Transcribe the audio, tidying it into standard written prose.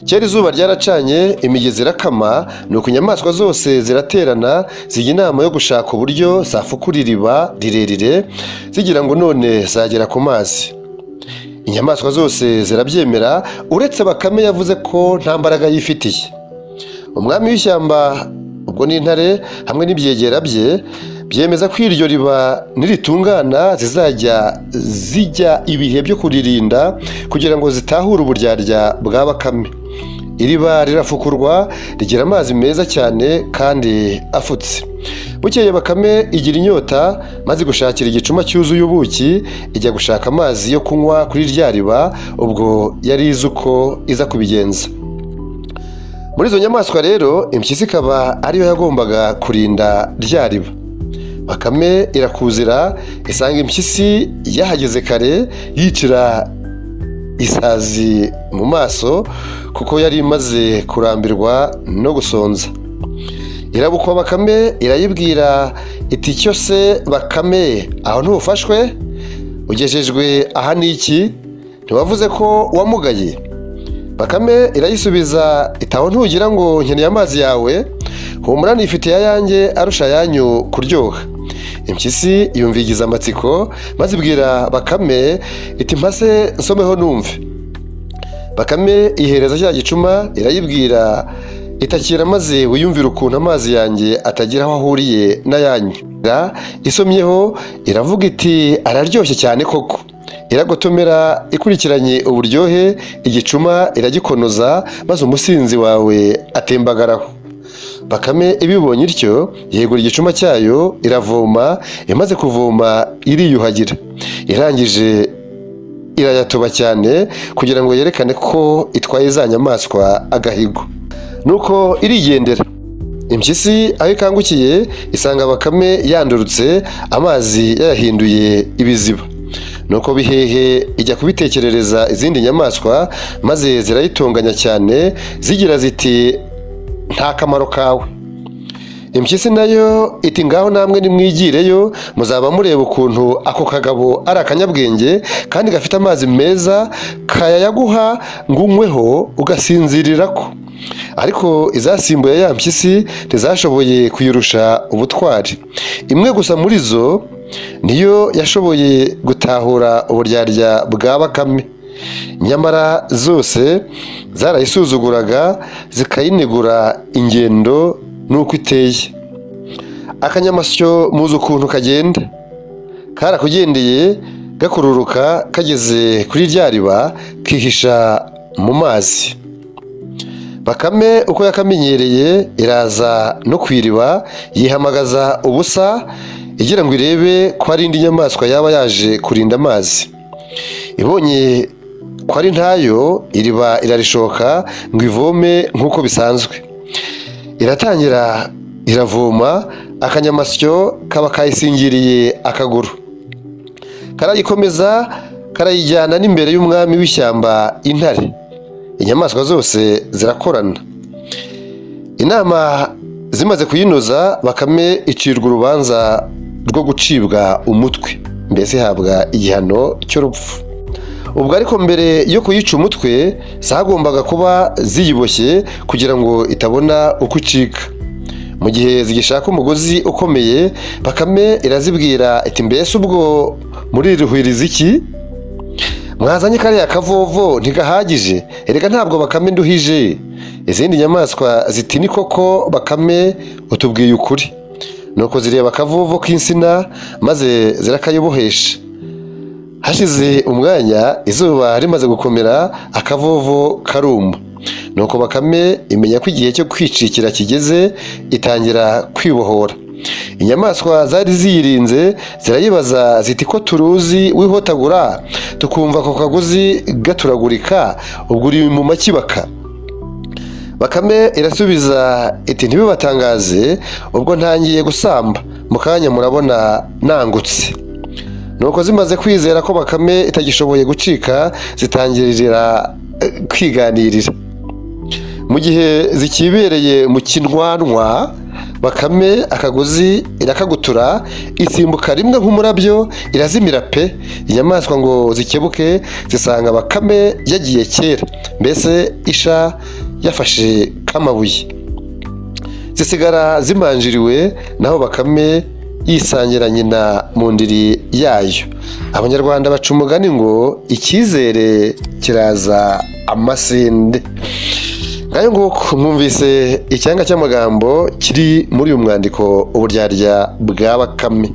Kera izuba ryaracanye, imigezi irakama, nuko inyamaswa zose ziraterana zijya inama yo gushaka uburyo zafukura iriba rirerire zigira ngo none zagera ku mazi. Inyamaswa zose zirabyemera uretse Bakame yavuze ko nta mbaraga yifitiye. Umwami w'ishyamba ubwo n'intare hamwe n'ibyegera bye byemeza ko iryo riba niritungana zizajya zijya ibihe byo kuririnda kugira ngo zitahure uburyarya bwa Bakame. Iriba rirafukurwa rigira amazi meza cyane kandi afutse. Bukeye Bakame igira inyota maze gushakira igicuma cyuzuye ubuki ijya gushaka amazi yo kunywa kuri rya riba, ubwo yari izi uko iza kubigenza. Muri izo nyamaswa rero impyisi ikaba ariyo yagombaga kurinda rya riba. Bakame irakuzira isanga impyisi yahageze kare yicira isazi mu maso kuko yari imaze kurambirwa no gusonza. Irabukwa Bakame irayibwira iti cyo se Bakame aho ntufashwe ugejejwe aha n'iki, ntiwavuze ko wamugaye? Bakame irayisubiza itaho ntugira ngo nkeneye amazi yawe, humura nifitiye ayanjye arusha ayanyu kuryoha. Impyisi yumvigiza amatsiko maze ibwira Bakame iti mpase nsomeho numve. Bakame ihereza cya gicuma irayibwira itakira maze wiyumvira ukuntu amazi yanjye atagira aho ahuriye n'ayanyu. Isomyeho iravuga iti araryoshye cyane koko. Iragotomera ikurikiranye uburyohe, igicuma iragikonoza maze umusinzi wawe atembagaraho. Bakame ibibonye ityo yegura igicuma cyayo iravoma, imaze kuvoma iriyuhagira. Irangije irayatoba cyane kugira ngo yerekane ko itwaye za nyamaswa agahigo. Nuko irigendera. Impyisi aho ikangukiye isanga Bakame yandurutse, amazi yayahinduye ibiziba. Nuko Bihehe ijya kubitekerereza izindi nyamaswa maze zirayitonganya cyane zigira ziti nta kamaro kawe. Impyisi nayo iti ngaho namwe nimwigireyo muzaba mureba ukuntu ako kagabo ari akanyabwenge kandi gafite amazi meza kayayaguha ngo unyweho ugasinzirirako. Ariko izasimbuye ya mpyisi ntizashoboye kuyirusha ubutwari. Imwe gusa muri zo niyo yashoboye gutahura uburyarya bwa Bakame. Nyamara zose zarayisuzuguraga zikayinegura ingendo nuko iteye. Akanyamasyo muzi ukuntu kagenda, karakugendeye gakururuka kageze kuri rya riba kihisha mu mazi. Bakame uko yakamenyereye iraza no ku iriba yihamagaza ubusa igira ngo irebe ko hari indi nyamaswa yaba yaje kurinda amazi. Ibonye ko ari ntayo, iriba irarishoka ngo ivome nk'uko bisanzwe. Iratangira iravoma, akanyamasyo kaba kayisingiriye akaguru. Karayikomeza karayijyana n'imbere y'umwami w'ishyamba intare. Inyamaswa zose zirakorana. Inama zimaze kuyinoza, Bakame icirwa urubanza rwo gucibwa umutwe, mbese ihabwa igihano cy'urupfu. Ubwo ariko mbere yo kuyica umutwe zagombaga kuba ziyiboshye kugira ngo itabona uko icika. Mu gihe zigishaka umugozi ukomeye, Bakame irazibwira iti mbese ubwo muriruhiriza iki? Mwazanye kariya kavovo ntigahagije? Erega ntabwo Bakame nduhije. Izindi nyamaswa ziti ni koko Bakame utubwiye ukuri. Nuko zireba akavovo k'insina maze zirakayibohesha. Hashize umwanya izuba rimaze gukomera akavovo karuma. Nuko Bakame imenya ko igihe cyo kwicikira kigeze itangira kwibohora. Inyamaswa zari ziyirinze zirayibaza ziti ko turuzi wihotagura tukumva ko kagozi gaturagurika ubwo uri mu makibaka. Bakame irasubiza iti ntibibatangaze ubwo ntangiye gusamba mu kanya murabona nangutse. Nuko zimaze kwizera ko Bakame itagishoboye gucika zitangirira kwiganirira. Mu gihe zikibereye mu kinwanwa, Bakame akagozi irakagutura isimbuka rimwe nk'umurabyo irazimira pe. Inyamaswa ngo zikebuke zisanga Bakame yagiye kera, mbese isha yafashe k'amabuye, zisigara zimanjiriwe, naho Bakame yisangira nyina mu ndiri yayo. Abanyarwanda baca umugani ngo icyizere kiraza amasinde. Ngayo nguko mwumvise icyanga cy'amagambo kiri muri uyu mwandiko Uburyarya bwa Bakame.